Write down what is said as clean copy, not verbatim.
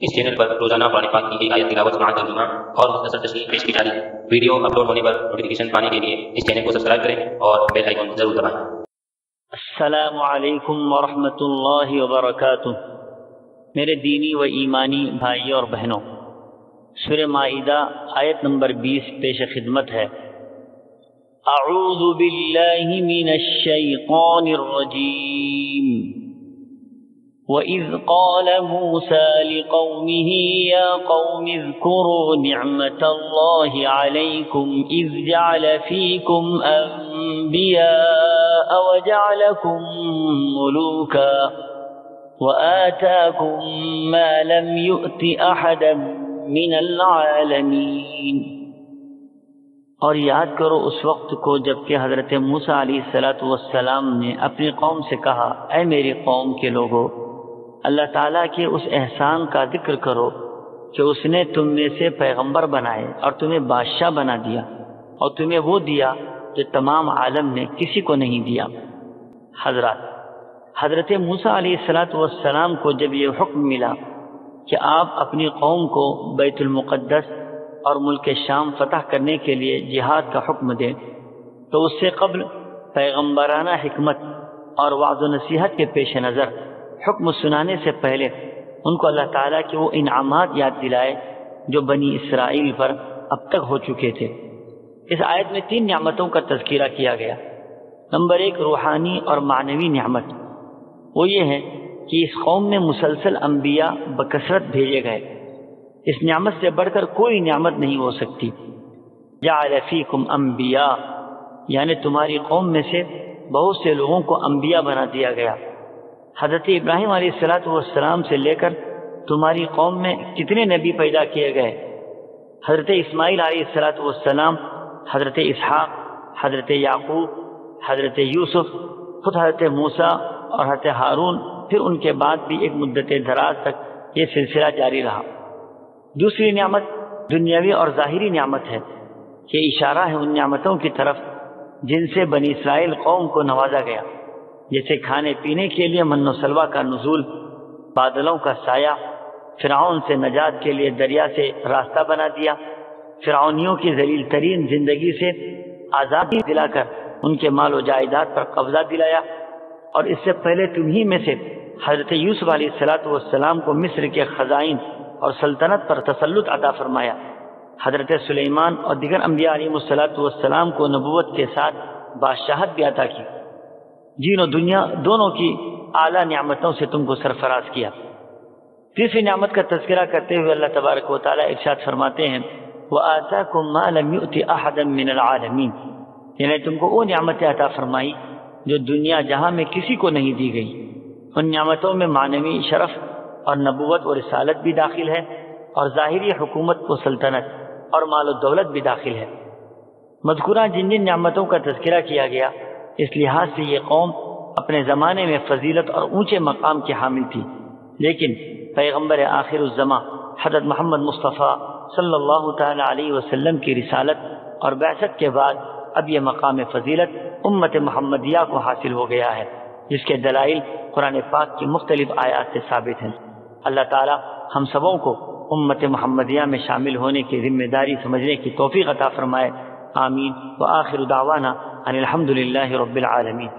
اس channel پر روزانہ قرآن پاک کی ایک آیت تلاوت سماعت ترجمہ اور مختصر تشریح پیش کی جا رہی ہے۔ ویڈیو اپلوڈ ہونے پر نوٹیفیکیشن پانے کے لیے اس چینل کو سبسکرائب کریں اور بیل آئیکن ضرور دبائیں۔ السلام علیکم ورحمۃ اللہ وبرکاتہ۔ میرے دینی و ایمانی بھائیوں اور بہنوں، سورہ مائدہ آیت نمبر 20 پیش خدمت ہے۔ اعوذ باللہ من الشیطان الرجیم۔ وَإِذْ قَالَ مُوسَى لِقَوْمِهِ يَا قَوْمِ اذْكُرُوا نِعْمَةَ اللَّهِ عَلَيْكُمْ إِذْ جَعَلَ فِيكُمْ أَنْبِيَاءَ وَجَعَلَكُمْ مُلُوكًا وَآتَاكُمْ مَا لَمْ يُؤْتِ أَحَدًا مِنَ الْعَالَمِينَ۔ اور یاد کرو اس وقت کو جب کہ حضرت موسیٰ علیہ السلام نے اپنی قوم سے کہا، اے میری قوم کے لوگوں، اللہ تعالیٰ کے اس احسان کا ذکر کرو کہ اس نے تم میں سے پیغمبر بنائے اور تمہیں بادشاہ بنا دیا، اور تمہیں وہ دیا جو تمام عالم نے کسی کو نہیں دیا۔ حضرت موسیٰ علیہ السلام کو جب یہ حکم ملا کہ آپ اپنی قوم کو بیت المقدس اور ملک شام فتح کرنے کے لیے جہاد کا حکم دیں، تو اس سے قبل پیغمبرانہ حکمت اور وعظ و نصیحت کے پیش نظر حکم سنانے سے پہلے ان کو اللہ تعالیٰ کے وہ انعامات یاد دلائے جو بنی اسرائیل پر اب تک ہو چکے تھے۔ اس آیت میں 3 نعمتوں کا تذکرہ کیا گیا۔ نمبر 1 روحانی اور معنوی نعمت، وہ یہ ہے کہ اس قوم میں مسلسل انبیاء بکثرت بھیجے گئے۔ اس نعمت سے بڑھ کر کوئی نعمت نہیں ہو سکتی۔ جعل فیکم انبیاء، یعنی تمہاری قوم میں سے بہت سے لوگوں کو انبیاء بنا دیا گیا۔ حضرت ابراہیم علیہ السلام سے لے کر تمہاری قوم میں کتنے نبی پیدا کیے گئے؟ حضرت اسماعیل علیہ السلام، حضرت اسحاق، حضرت یعقوب، حضرت یوسف، خود حضرت موسیٰ اور حضرت ہارون، پھر ان کے بعد بھی ایک مدت دراز تک یہ سلسلہ جاری رہا۔ دوسری نعمت دنیاوی اور ظاہری نعمت ہے، یہ اشارہ ہے ان نعمتوں کی طرف جن سے بنی اسرائیل قوم کو نوازا گیا، جیسے کھانے پینے کے لیے من و سلوہ کا نزول، بادلوں کا سایہ، فرعون سے نجات کے لیے دریا سے راستہ بنا دیا، فرعونیوں کی ذلیل ترین زندگی سے آزادی دلا کر ان کے مال و جائیداد پر قبضہ دلایا، اور اس سے پہلے تمہیں میں سے حضرت یوسف علیہ السلام کو مصر کے خزائن اور سلطنت پر تسلط عطا فرمایا، حضرت سلیمان اور دیگر انبیاء علیہ السلام کو نبوت کے ساتھ بادشاہت بھی عطا کی، دین و دنیا دونوں کی اعلیٰ نعمتوں سے تم کو سرفراز کیا۔ تیسری نعمت کا تذکرہ کرتے ہوئے اللہ تبارک و تعالیٰ ارشاد فرماتے ہیں، وَآتَاكُمْ مَا لَمْ يُؤْتِ أَحَدًا مِنَ الْعَالَمِينَ، یعنی تم کو وہ نعمتیں عطا فرمائی جو دنیا جہاں میں کسی کو نہیں دی گئی۔ ان نعمتوں میں معنوی شرف اور نبوت و رسالت بھی داخل ہے، اور ظاہری حکومت و سلطنت اور مال و دولت بھی داخل ہے۔ مذکورہ جن جن نعمتوں کا تذکرہ کیا گیا، اس لحاظ سے یہ قوم اپنے زمانے میں فضیلت اور اونچے مقام کی حامل تھی، لیکن پیغمبر آخر الزماں حضرت محمد مصطفیٰ صلی اللہ تعالی علیہ وسلم کی رسالت اور بعثت کے بعد اب یہ مقام فضیلت امت محمدیہ کو حاصل ہو گیا ہے، جس کے دلائل قرآن پاک کی مختلف آیات سے ثابت ہیں۔ اللہ تعالی ہم سبوں کو امت محمدیہ میں شامل ہونے کی ذمہ داری سمجھنے کی توفیق عطا فرمائے۔ آمین۔ وآخر دعوانا ان الحمد للہ رب العالمین۔